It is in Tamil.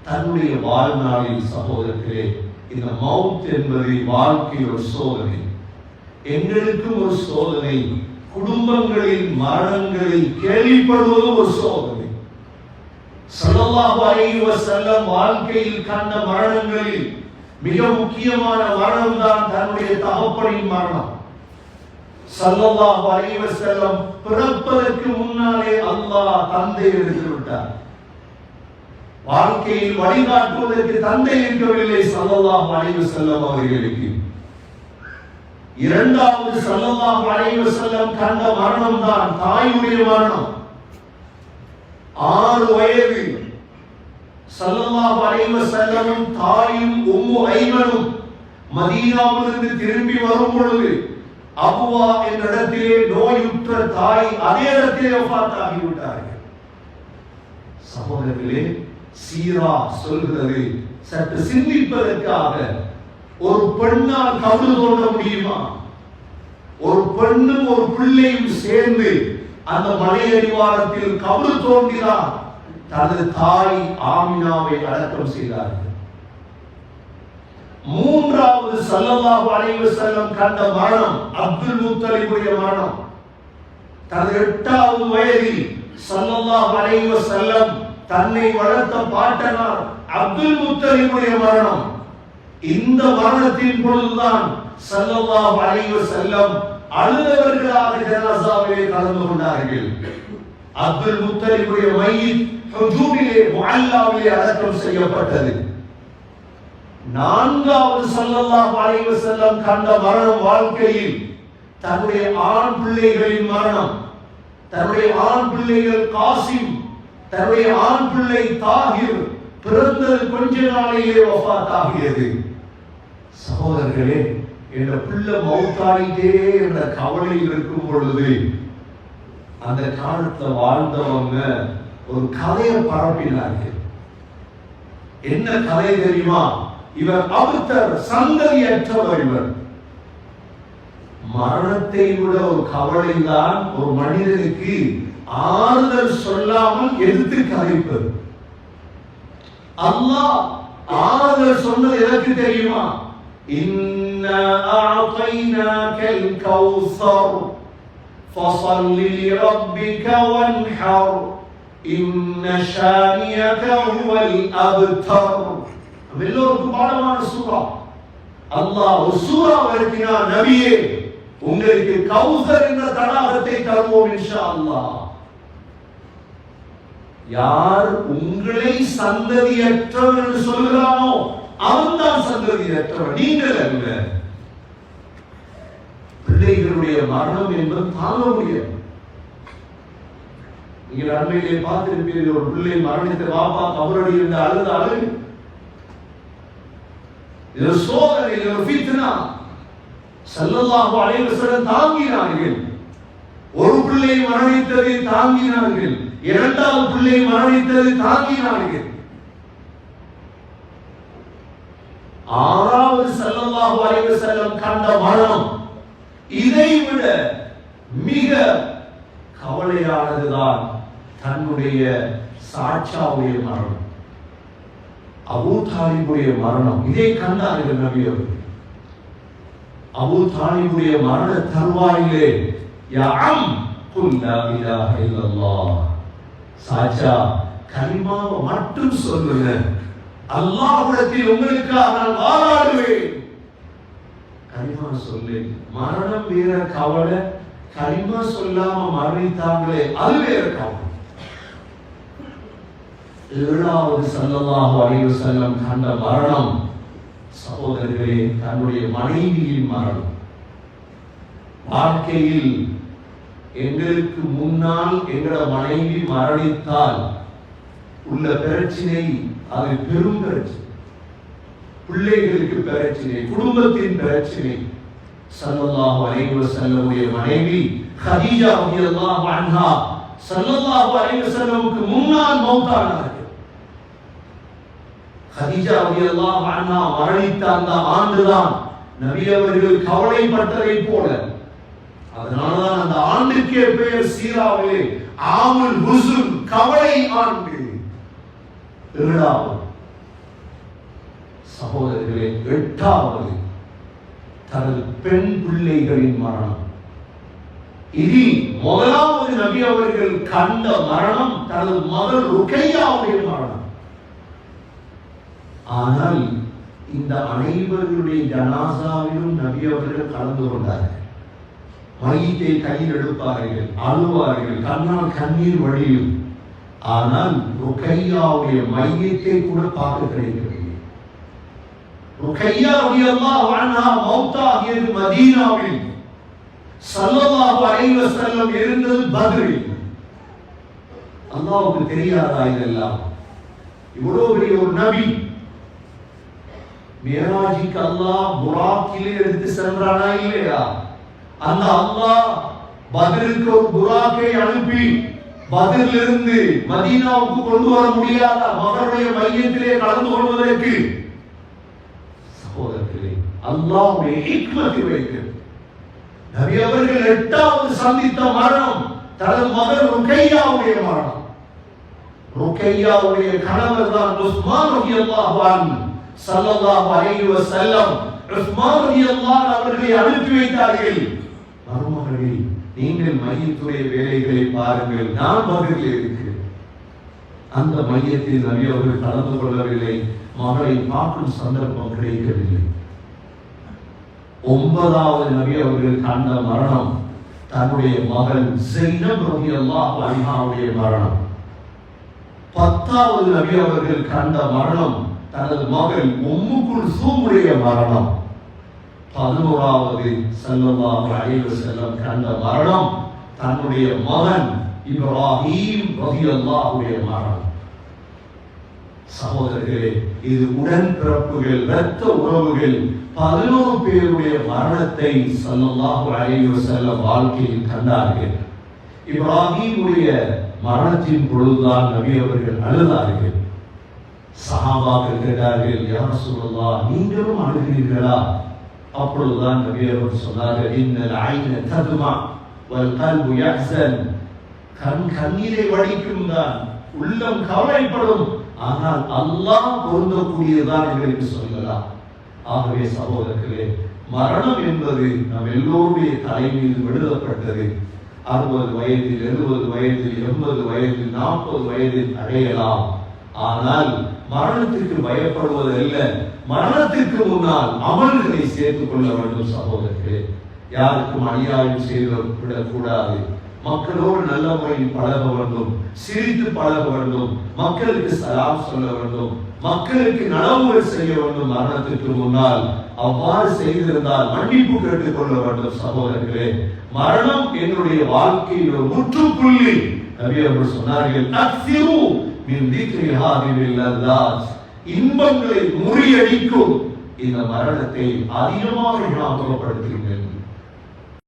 தன்னுடைய வாழ்நாளில் சகோதரர்களே, இந்த மவுத் என்பது வாழ்க்கையில் ஒரு சோதனை, எங்களுக்கும் ஒரு சோதனை, குடும்பங்களில் மரணங்களை கேள்விப்படுவது ஒரு சோதனை. ஸல்லல்லாஹு அலைஹி வஸல்லம் வாழ்க்கையில் கண்ட மரணங்களில் மிக முக்கியமான மரணம் தான் தன்னுடைய தகப்பனின் மரணம். ஸல்லல்லாஹு அலைஹி வஸல்லம் பிறப்பதற்கு முன்னாலே அல்லாஹ் தந்தை எடுத்து விட்டார். வாழ்க்கையில் வழிகாட்டுவதற்கு தந்தை இருக்கவில்லை ஸல்லல்லாஹு அலைஹி வஸல்லம் அவர்களுக்கு. இரண்டாவது ஸல்லல்லாஹு அலைஹி வஸல்லம் கண்ட மரணம் தான் தாயுடைய மரணம். 6 வயது ஸல்லல்லாஹு அலைஹி வஸல்லம் தாயும் உம்மு ஐமனும் மதீனாவிலிருந்து திரும்பி வரும் பொழுது அபுவா என்ற இடத்திலே நோயுற்ற தாய் அதே இடத்திலே வஃபாத் ஆகிவிட்டார்கள். சகோதரர்களே, சீரா சொல்கிறது, சற்று சிந்திப்பதற்காக, ஒரு பெண்ணால் கபறு தோண்ட முடியுமா? ஒரு பெண்ணும் ஒரு பிள்ளையும் சேர்ந்து அந்த மலையடிவாரத்தில் கபறு தோண்டினார். தனது தாய் ஆமினாவை அடக்கம் செய்தார்கள். மூன்றாவது ஸல்லல்லாஹு அலைஹி வஸல்லம் கண்ட மரணம் அப்துல் முத்தலிபுடைய மரணம். தனது 8வது வயதில் ஸல்லல்லாஹு அலைஹி வஸல்லம் தன்னை வளர்த்த பாட்டனார் அப்துல் முத்தலிபுடைய மரணம். இந்த மரணத்தின் பொழுதுதான் ஸல்லல்லாஹு அலைஹி வஸல்லம் அழுதவர்களாக ஜனாசாவிலே கலந்து கொண்டார்கள். அப்துல் முத்தலிபுடைய மையத் ஹுஜூரிலே முஅல்லாவிலே அடக்கம் செய்யப்பட்டது. 4வது ஸல்லல்லாஹு அலைஹி வஸல்லம் கண்ட மரணம் வாழ்க்கையில் தன்னுடைய ஆண் பிள்ளைகளின் மரணம். தன்னுடைய ஆண் பிள்ளைகள் காசிம், தன்னுடைய ஆண் பிள்ளை தாஹிர் பிறந்தது கொஞ்ச நாளையே வஃபாத் ஆகியது. சகோதரர்களே, என்ற பிள்ளை மௌத்தாயிட்டே என்ற கவலையில் இருக்கும் பொழுது அந்த காலத்துல வாழ்ந்தவங்க ஒரு கதையை பரப்பினார்கள். என்ன கதை தெரியுமா? இவர் அபுத்தர், சந்ததியற்றவர். இவர் மரணத்தை விட ஒரு கவலை தான் ஒரு மனிதனுக்கு ஆறுதல் சொல்லாமல் எதிர்த்து கதைப்பது. அல்லாஹ் ஆறுதல் சொன்னது எதற்கு தெரியுமா? இன்னா அஅதைனாகல் கௌஸர் ஃபஸல்லி லிரப்பிக வன்ஹர் இன்ன ஷானியக ஹுவல் அப்தர். எல்லோருக்கும் பாடமான சூரா. அல்லாஹ் ஒரு சூரா இறக்கினார், நபியே உங்களுக்கு கௌசர் என்ற தடாகத்தை தருவோம் இன்ஷா அல்லாஹ். யார் உங்களை சந்ததியற்றவர் என்று சொல்கிறானோ அவன் தான் சந்ததியற்றவர், நீங்கள் அல்ல. பிள்ளைகளுடைய மரணம் என்பது தாங்க முடியாது. நீங்கள் அண்மையிலே பார்த்திருப்பீர்கள், ஒரு பிள்ளை மரணித்த பாப்பா கபரடி இருந்த அழுத அழுகு. இது சோதனை, இது ஒரு ஃபித்னா. ஸல்லல்லாஹு அலைஹி வஸல்லம் தாங்கினார்கள். ஒரு பிள்ளை மரணித்ததை தாங்கினார்கள், 2வது பிள்ளை மரணித்ததை தாங்கினார்கள். 6வது ஸல்லல்லாஹு அலைஹி வஸல்லம் கண்ட மரணம் இதை விட மிக கவலையானதுதான் தன்னுடைய சாட்சாவுடைய மரணம், அபூ தாலிபுடைய மரணம். இதை கண்டார்கள் நபி அவர்கள். அபூ தாலிபுடைய மரண தருவாயிலே, யா அம் குல் லா இலாஹ இல்லல்லாஹ், சாச்சா கலிமாவை மட்டும் சொல்லுங்க, அல்லாஹ்விடத்தில் உங்களுக்காக நான் வாதாடுவேன். கலிமா சொல்லு. மரணம் வேற கவலை, கலிமா சொல்லாம மரணித்தாங்களே அது வேற கவலை. 7வது ஸல்லல்லாஹு அலைஹி வஸல்லம் கண்ட மரணம் சகோதரர்களே தன்னுடைய மனைவியின் மரணம். வாழ்க்கையில் எங்களுக்கு முன்னால் எங்கள மனைவி மரணித்தால் உள்ள பிரச்சனை அது பெரும் பிரச்சனை. பிள்ளைகளுக்கு பிரச்சனை, குடும்பத்தின் பிரச்சனை. ஸல்லல்லாஹு அலைஹி வஸல்லமுடைய மனைவி கதீஜா ரலியல்லாஹு அன்ஹா ஸல்லல்லாஹு அலைஹி வஸல்லமுக்கு முன்னால் மௌத்தானார்கள். கதீஜா ரலியல்லாஹு அன்ஹா மரணித்த அந்த ஆண்டுதான் நபி அவர்கள் கவலைப்பட்டதை போல, அதனாலதான் அந்த ஆண்டுக்கே பெயர் சீராவிலே ஆமுல் ஹுஸ்ன், கவலை ஆண்டு. 7வது சகோதரர்களே, 8வது தனது பெண் பிள்ளைகளின் மரணம். இது முதலாவது நபி அவர்கள் கண்ட மரணம் தனது மகள் ருக்கையாவுடைய மரணம். ஆனால் இந்த அனைவர்களுடைய ஜனாசாவிலும் நபி அவர்கள் கலந்து கொண்டார்கள். மையத்தை கையில் எடுப்பார்கள், அழுவார்கள், கண்ணால் கண்ணீர் வழியும். ஆனால் ருக்கையாவுடைய மையத்தை கூட பார்க்க கிடைக்கவில்லை. ருக்கையா ரலியல்லாஹு அன்ஹா மௌத்தாகியது மதீனாவில், ஸல்லல்லாஹு அலைஹி வஸல்லம் இருந்தது பத்ரில். அல்லாஹ்வுக்கு தெரியாதா இதெல்லாம்? இவ்வளவு பெரிய ஒரு நபி, மியராஜுக்கு அல்லாஹ் புராக்கிலே எடுத்து சென்றானா இல்லையா? அந்த அல்லாஹ் பத்ருக்கு ஒரு புராக்கை அனுப்பி பத்ரிலிருந்து மதீனாவுக்கு கொண்டு வர முடியாத மகனுடைய மையத்திலே கலந்து கொள்வதற்கு சகோதரர்களே அல்லாஹ்வுடைய ஹிக்மத்தை வைத்து நபி அவர்கள் 8வது சந்தித்த மரணம் தனது மகள் ருக்கையாவுடைய மரணம். ருக்கையாவுடைய கணவர் தான் உஸ்மான் ரலியல்லாஹு அன்ஹு. ஸல்லல்லாஹு அலைஹி வஸல்லம் உஸ்மான் ரலியல்லாஹு அவர்களை அனுப்பி வைத்தார்கள். மருமகளே, நீங்கள் மையத்துடைய வேலைகளை பாருங்கள், நான் பகலில் இருக்கிறேன். அந்த மையத்தில் நபி அவர்கள் கலந்து கொள்ளவில்லை. மகளை பார்க்கும் சந்தர்ப்பம் கிடைக்கவில்லை. 9வது நபி அவர்கள் கண்ட மரணம் தன்னுடைய மகள் ஸைனப் ரலியல்லாஹு அன்ஹாவுடைய மரணம். 10வது நபி அவர்கள் கண்ட மரணம் தனது மகள் உம்மு குல்சூமுடைய மரணம். 11வது ஸல்லல்லாஹு அலைஹி வஸல்லம் கண்ட மரணம் தன்னுடைய மகன் இப்ராஹீம் ரலியல்லாஹுடைய மரணம். சகோதரர்களே, இது உடன்பிறப்புகள், இரத்த உறவுகள் 11 பேருடைய மரணத்தை ஸல்லல்லாஹு அலைஹி வஸல்லம் வாழ்க்கையில் கண்டார்கள். இப்ராஹீமுடைய மரணத்தின் பொழுதுதான் நபி அவர்கள் அழுதார்கள். சஹாபாக்கள் கேட்டார்கள், யா ரசூலல்லாஹ், நீங்களும் அழுகிறீர்களா? அப்பொழுதுதான் நபி அவர்கள் சொன்னார்கள், இன்னல் ஐன ததுமா வல் கல்பு யஹ்சன். கண்ணீரை வடிக்கும் தான், உள்ளம் கவலைப்படும், ஆனால் அல்லாஹ் பொருந்தக்கூடியதான் எங்களுக்கு சொல்லலாம். ஆகவே சகோதரர்களே, மரணம் என்பது நம் எல்லோருடைய தலை மீது எழுதப்பட்டது. 60 வயதில், 70 வயதில், 80 வயதில், 40 வயதில் அடையலாம். ஆனால் மரணத்திற்கு பயப்படுவது அல்ல, மரணத்திற்கு முன்னால் அமல்களை சேர்த்துக் கொள்ள வேண்டும். சகோதரர்களே, யாருக்கும் அநியாயம் செய்து விடக்கூடாது. மக்களோடு நல்ல முறையில் பழக வேண்டும், சிரித்து பழக வேண்டும், மக்களுக்கு சலாம் சொல்ல வேண்டும், மக்களுக்கு நலவுகள் செய்ய வேண்டும். மரணத்திற்கு முன்னால் அவ்வாறு செய்திருந்தால் மன்னிப்பு கேட்டுக் கொள்ள வேண்டும். சகோதரர்களே, மரணம் என்னுடைய வாழ்க்கையில் ஒரு முற்றுப்புள்ளி. நபி அவர்கள் சொன்னார்கள், அக்ஸிரு மின் திக்ரி ஹாதில் லல்லாத். இன்பங்களை முறியடிக்கும் இந்த மரணத்தை அதிகமாக ஞாபகப்படுத்துங்கள்.